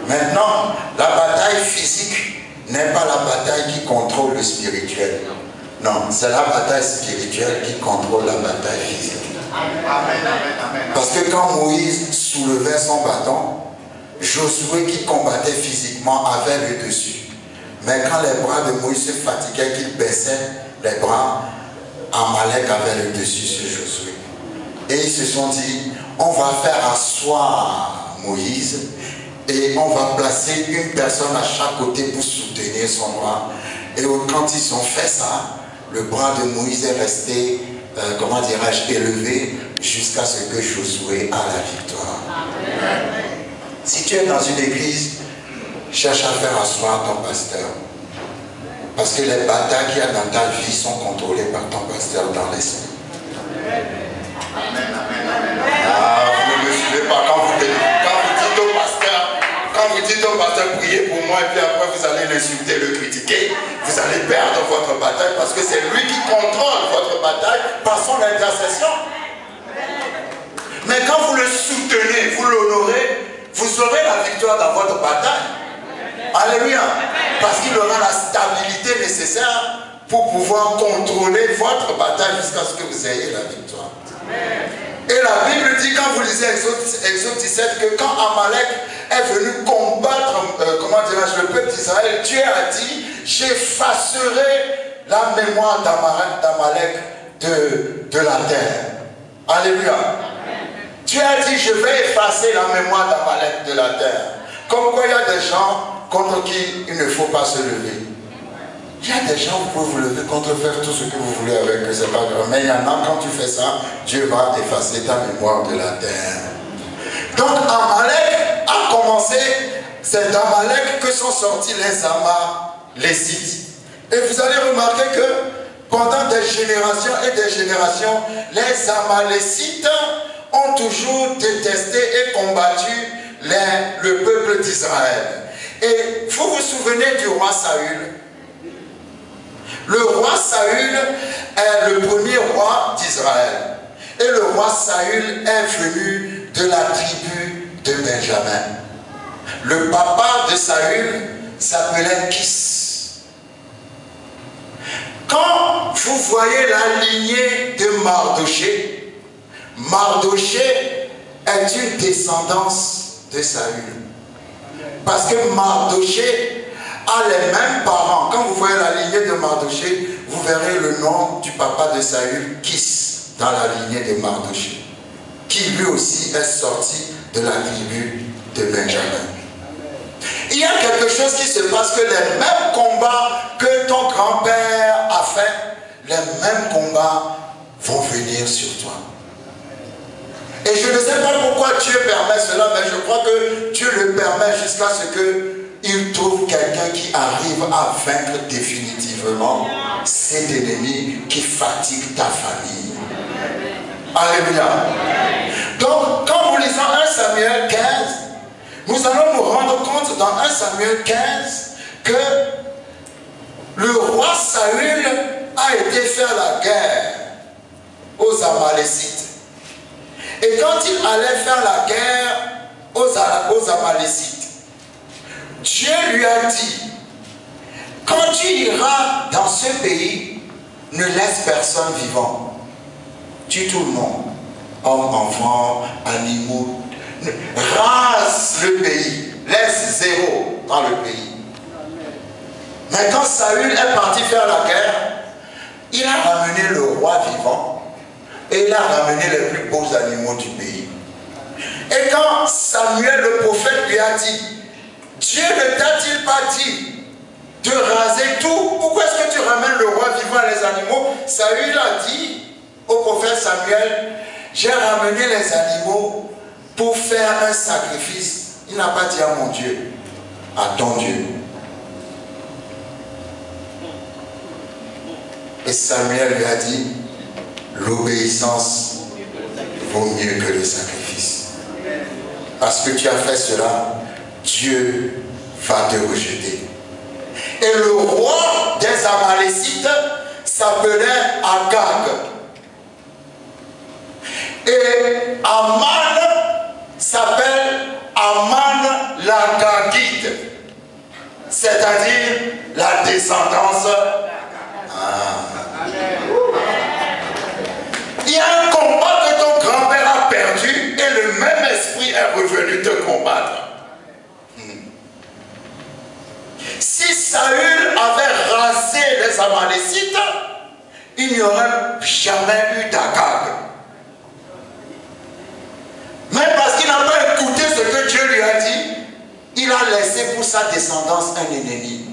Speaker 1: Maintenant, la bataille physique n'est pas la bataille qui contrôle le spirituel. Non, c'est la bataille spirituelle qui contrôle la bataille physique. Parce que quand Moïse soulevait son bâton, Josué qui combattait physiquement avait le dessus. Mais quand les bras de Moïse se fatiguaient, qu'il baissait les bras, Amalek avait le dessus sur Josué. Et ils se sont dit, on va faire asseoir Moïse et on va placer une personne à chaque côté pour soutenir son bras. Et quand ils ont fait ça, le bras de Moïse est resté, comment dirais-je, élevé jusqu'à ce que Josué a la victoire. Amen. Si tu es dans une église, cherche à faire asseoir ton pasteur. Parce que les batailles qu'il y a dans ta vie sont contrôlées par ton pasteur dans l'esprit. Ah, vous ne me suivez pas quand vous dites au pasteur, priez pour moi, et puis après vous allez l'insulter, le critiquer. Vous allez perdre votre bataille parce que c'est lui qui contrôle votre bataille par son intercession. Mais quand vous le soutenez, vous l'honorez, vous aurez la victoire dans votre bataille. Alléluia. Parce qu'il aura la stabilité nécessaire pour pouvoir contrôler votre bataille jusqu'à ce que vous ayez la victoire. Et la Bible dit, quand vous lisez Exode 17, que quand Amalek est venu combattre, le peuple d'Israël, Dieu a dit, j'effacerai la mémoire d'Amalek de la terre. Alléluia. Dieu a dit, je vais effacer la mémoire d'Amalek de la terre. Comme quoi il y a des gens contre qui il ne faut pas se lever. Il y a des gens, vous pouvez vous lever contre faire tout ce que vous voulez avec eux, c'est pas grave. Mais il y en a, quand tu fais ça, Dieu va effacer ta mémoire de la terre. Donc Amalek a commencé, c'est d'Amalek que sont sortis les Amalécites. Et vous allez remarquer que pendant des générations et des générations, les Amalécites ont toujours détesté et combattu le peuple d'Israël. Et vous vous souvenez du roi Saül. Le roi Saül est le premier roi d'Israël. Et le roi Saül est venu de la tribu de Benjamin. Le papa de Saül s'appelait Kis. Quand vous voyez la lignée de Mardoché, Mardoché est une descendance de Saül. Parce que Mardoché a les mêmes parents. Quand vous voyez la lignée de Mardoché, vous verrez le nom du papa de Saül, Kis, dans la lignée de Mardoché, qui lui aussi est sorti de la tribu de Benjamin. Il y a quelque chose qui se passe, que les mêmes combats que ton grand-père a fait, les mêmes combats vont venir sur toi. Et je ne sais pas pourquoi Dieu permet cela, mais je crois que Dieu le permet jusqu'à ce qu'il trouve quelqu'un qui arrive à vaincre définitivement cet ennemi qui fatigue ta famille. Alléluia. Donc, quand nous lisons 1 Samuel 15, nous allons nous rendre compte dans 1 Samuel 15 que le roi Saül a été faire la guerre aux Amalécites. Et quand il allait faire la guerre aux Amalécites, Dieu lui a dit, quand tu iras dans ce pays, ne laisse personne vivant. Tue tout le monde. Hommes, enfants, animaux. Rase le pays. Laisse zéro dans le pays. Mais quand Saül est parti faire la guerre, il a ramené le roi vivant. Et il a ramené les plus beaux animaux du pays. Et quand Samuel le prophète lui a dit, Dieu ne t'a-t-il pas dit de raser tout? Pourquoi est-ce que tu ramènes le roi vivant et les animaux? Saül a dit au prophète Samuel, j'ai ramené les animaux pour faire un sacrifice. Il n'a pas dit à mon Dieu, à ton Dieu. Et Samuel lui a dit, l'obéissance vaut mieux que le sacrifice. Parce que tu as fait cela, Dieu va te rejeter. Et le roi des Amalécites s'appelait Agag. Et Aman s'appelle Aman l'Agagite. C'est-à-dire la descendance. Il y a un combat que ton grand-père a perdu et le même esprit est revenu te combattre. Si Saül les Amalécites, il n'y aurait jamais eu d'Agag. Mais parce qu'il n'a pas écouté ce que Dieu lui a dit, il a laissé pour sa descendance un ennemi.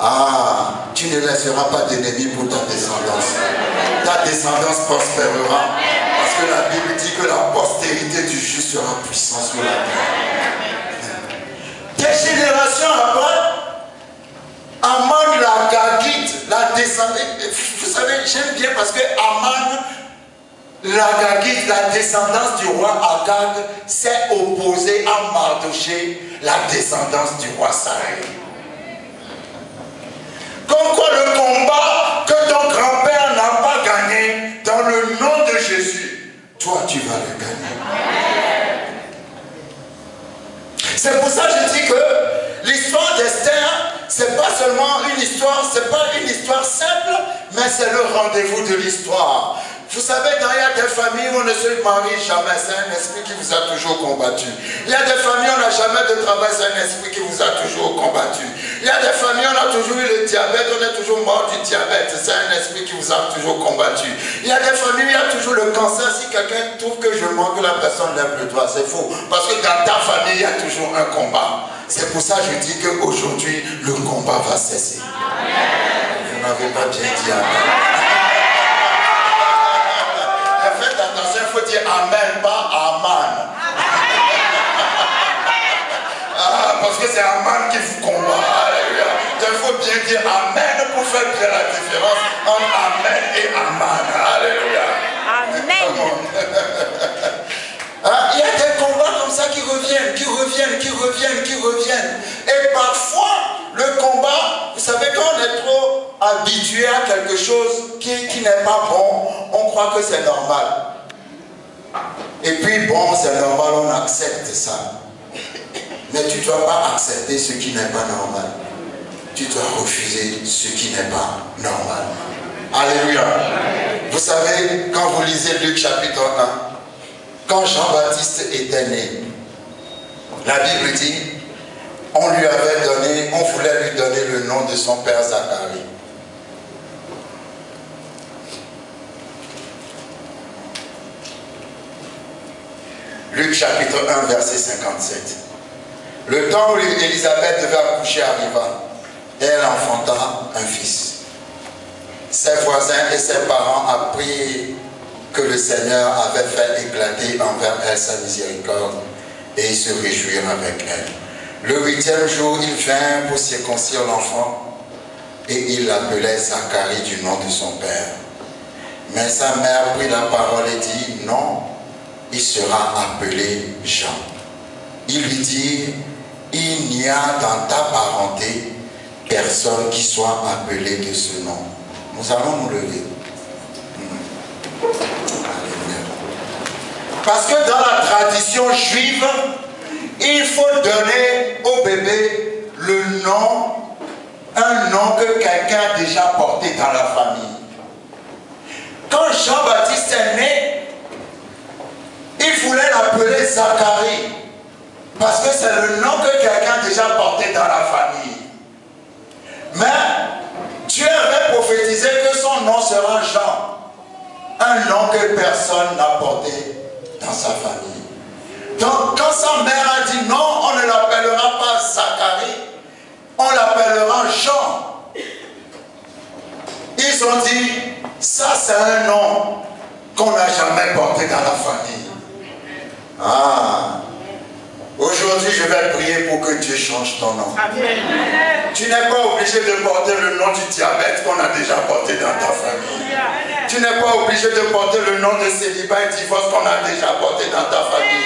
Speaker 1: Ah, tu ne laisseras pas d'ennemi pour ta descendance. Ta descendance prospérera. Parce que la Bible dit que la postérité du juste sera puissante sur la terre. Des générations après, Aman la Gagite, la descendante. Vous savez, j'aime bien parce que Aman la Gagite, la descendance du roi Agag, s'est opposée à Mardoché, la descendance du roi Saïd. Comme quoi le combat que ton grand-père n'a pas gagné, dans le nom de Jésus, toi tu vas le gagner. C'est pour ça que je dis que l'histoire d'Esther, c'est pas seulement une histoire, c'est pas une histoire simple, mais c'est le rendez-vous de l'histoire. Vous savez, il y a des familles où on ne se marie jamais, c'est un esprit qui vous a toujours combattu. Il y a des familles où on n'a jamais de travail, c'est un esprit qui vous a toujours combattu. Il y a des familles où on a toujours eu le diabète, on est toujours mort du diabète, c'est un esprit qui vous a toujours combattu. Il y a des familles où il y a toujours le cancer, si quelqu'un trouve que je manque, la personne lève le doigt, c'est faux. Parce que dans ta famille, il y a toujours un combat. C'est pour ça que je dis qu'aujourd'hui, le combat va cesser. Vous n'avez pas bien dit amen. Faites attention, il faut dire amen, pas aman. Parce que c'est aman qui vous combat. Alléluia. Il faut bien dire amen pour faire bien la différence entre amen et aman. Alléluia. Amen. Il y a des combats comme ça qui reviennent, qui reviennent, qui reviennent, qui reviennent. Et parfois, le combat, vous savez, quand on est trop habitué à quelque chose qui n'est pas bon, on croit que c'est normal. Et puis bon, c'est normal, on accepte ça. Mais tu ne dois pas accepter ce qui n'est pas normal. Tu dois refuser ce qui n'est pas normal. Alléluia. Vous savez, quand vous lisez Luc chapitre 1, quand Jean-Baptiste était né, la Bible dit, on voulait lui donner le nom de son père Zacharie. Luc chapitre 1, verset 57. Le temps où Élisabeth devait accoucher arriva, et elle enfanta un fils. Ses voisins et ses parents apprirent que le Seigneur avait fait éclater envers elle sa miséricorde, et ils se réjouirent avec elle. Le 8e jour, il vint pour circoncire l'enfant, et il l'appelait Zacharie du nom de son père. Mais sa mère prit la parole et dit, non, il sera appelé Jean. Il lui dit, il n'y a dans ta parenté personne qui soit appelé de ce nom. Nous allons nous lever. Parce que dans la tradition juive, il faut donner au bébé le nom, un nom que quelqu'un a déjà porté dans la famille. Quand Jean-Baptiste est né, il voulait l'appeler Zacharie, parce que c'est le nom que quelqu'un a déjà porté dans la famille. Mais Dieu avait prophétisé que son nom sera Jean, un nom que personne n'a porté dans sa famille. Donc quand sa mère a dit non, on ne l'appellera pas Zacharie, on l'appellera Jean. Ils ont dit, ça c'est un nom qu'on n'a jamais porté dans la famille. Ah, aujourd'hui je vais prier pour que Dieu change ton nom. Amen. Tu n'es pas obligé de porter le nom du diabète qu'on a déjà porté dans ta famille. Tu n'es pas obligé de porter le nom de célibat et divorce qu'on a déjà porté dans ta famille.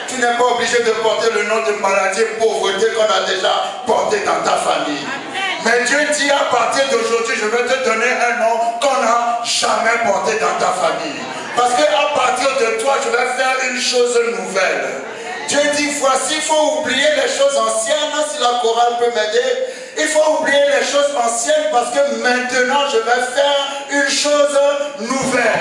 Speaker 1: Tu n'es pas obligé de porter le nom de maladie et pauvreté qu'on a déjà porté dans ta famille. Mais Dieu dit à partir d'aujourd'hui, je vais te donner un nom qu'on n'a jamais porté dans ta famille. Parce qu'à partir de toi, je vais faire une chose nouvelle. Dieu dit, voici, il faut oublier les choses anciennes, si la chorale peut m'aider. Il faut oublier les choses anciennes parce que maintenant, je vais faire une chose nouvelle.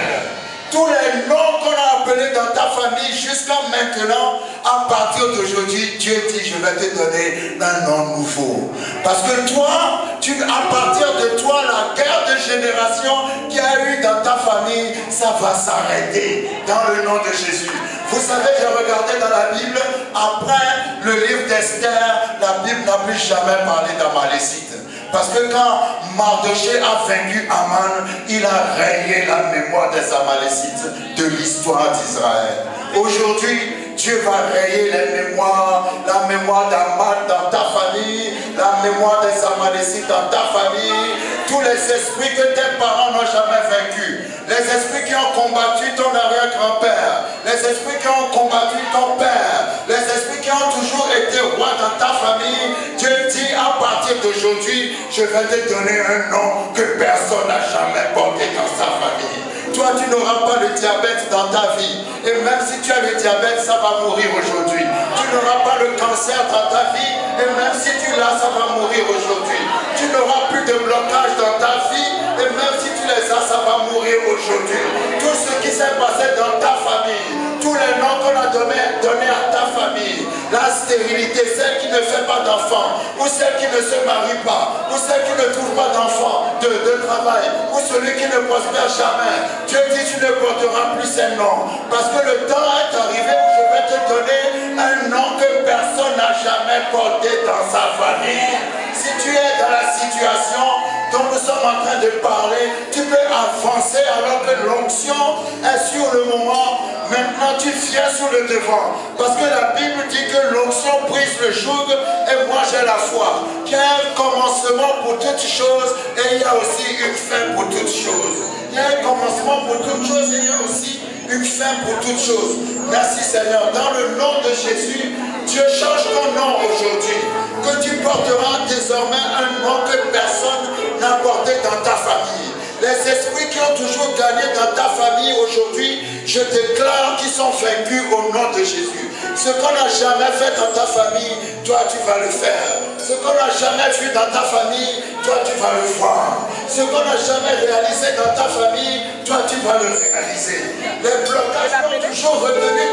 Speaker 1: Tous les noms qu'on a appelés dans ta famille jusqu'à maintenant, à partir d'aujourd'hui, Dieu dit, je vais te donner un nom nouveau. Parce que toi, à partir de toi, la guerre génération qu'il y a eu dans ta famille, ça va s'arrêter dans le nom de Jésus. Vous savez, j'ai regardé dans la Bible, après le livre d'Esther, la Bible n'a plus jamais parlé d'Amalécites. Parce que quand Mardochée a vaincu Aman, il a rayé la mémoire des Amalécites de l'histoire d'Israël. Aujourd'hui, Dieu va rayer les mémoires, la mémoire d'Aman dans ta famille, la mémoire des Amalécites dans ta famille, tous les esprits que tes parents n'ont jamais vaincus, les esprits qui ont combattu ton arrière-grand-père, les esprits qui ont combattu ton père, les esprits qui ont toujours été rois dans ta famille. Dieu dit à partir d'aujourd'hui, je vais te donner un nom que personne n'a jamais porté dans sa famille. Toi, tu n'auras pas le diabète dans ta vie. Et même si tu as le diabète, ça va mourir aujourd'hui. Tu n'auras pas le cancer dans ta vie. Et même si tu l'as, ça va mourir aujourd'hui. Tu n'auras plus de blocage dans ta vie. Et même si tu les as, ça va mourir aujourd'hui. Tout ce qui s'est passé dans ta famille, tous les noms qu'on a donnés à ta famille, la stérilité, celle qui ne fait pas d'enfant, ou celle qui ne se marie pas, ou celle qui ne trouve pas d'enfant, de travail, ou celui qui ne prospère jamais. Dieu dit, tu ne porteras plus ces noms. Parce que le temps est arrivé où je vais te donner un nom que personne n'a jamais porté dans sa famille. Si tu es dans la situation dont nous sommes en train de parler, tu peux avancer alors que l'onction est sur le moment. Maintenant, tu viens sur le devant. Parce que la Bible dit que l'onction brise le joug et moi j'ai la foi. Qu'il y a un commencement pour toutes choses et il y a aussi une fin pour toutes choses. Il y a un commencement pour toutes choses et il y a aussi une fin pour toutes choses. Merci Seigneur. Dans le nom de Jésus, Dieu change ton nom aujourd'hui. Que tu porteras désormais un nom que personne n'a porté dans ta famille. Les esprits qui ont toujours gagné dans ta famille aujourd'hui, je déclare qu'ils sont vaincus au nom de Jésus. Ce qu'on n'a jamais fait dans ta famille, toi tu vas le faire. Ce qu'on n'a jamais vu dans ta famille, toi tu vas le voir. Ce qu'on n'a jamais réalisé dans ta famille, toi tu vas le réaliser. Les blocages qui ont toujours retenu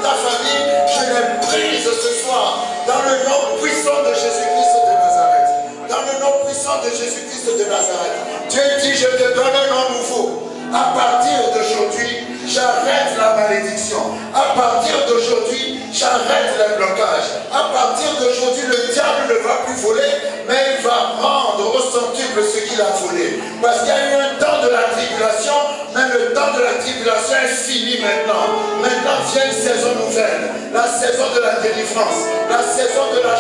Speaker 1: ta famille, je les brise ce soir dans le nom puissant de Jésus-Christ de Nazareth. Dans le nom puissant de Jésus-Christ de Nazareth. Dieu dit, je te donne un nom nouveau. À partir d'aujourd'hui, j'arrête la malédiction. À partir d'aujourd'hui, j'arrête les blocages. À partir d'aujourd'hui, le diable ne va plus voler, mais il va rendre au centuple ce qu'il a volé. Parce qu'il y a eu un temps de la tribulation, mais le temps de la tribulation est fini maintenant. Maintenant vient une saison nouvelle. La saison de la délivrance. La saison de la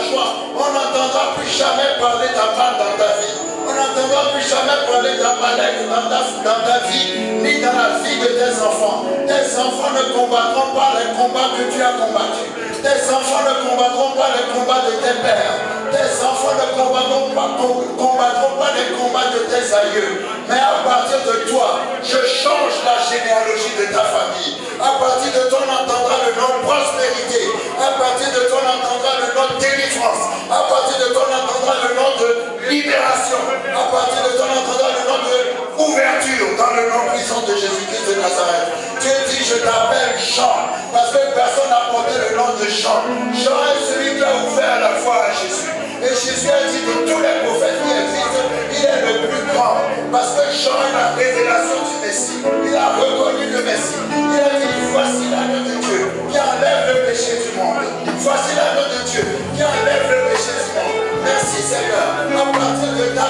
Speaker 1: joie. On n'entendra plus jamais parler d'Aman dans ta vie. On n'entendra plus jamais parler d'Amalek dans ta vie, ni dans la vie de tes enfants. Tes enfants ne combattront pas les combats que tu as combattus. Tes enfants ne combattront pas les combats de tes pères. Tes enfants ne combattront pas les combats de tes aïeux. Mais à partir de toi, je change la généalogie de ta famille. À partir de toi, on entendra le nom prospérité. À partir de toi, on entendra le nom délivrance. À partir de toi, on entendra le nom de libération. À partir de toi, on entendra le nom de ouverture dans le nom puissant de Jésus-Christ de Nazareth. Dieu dit, je t'appelle Jean, parce que personne n'a porté le nom de Jean. Jean est celui qui a ouvert la voie à Jésus. Et Jésus a dit de tous les prophètes qui existent, il est le plus grand. Parce que Jean est la révélation du Messie. Il a reconnu le Messie. Il a dit, voici l'agneau de Dieu qui enlève le péché du monde. Voici l'agneau de Dieu qui enlève le péché du monde. Merci Seigneur. À partir de ta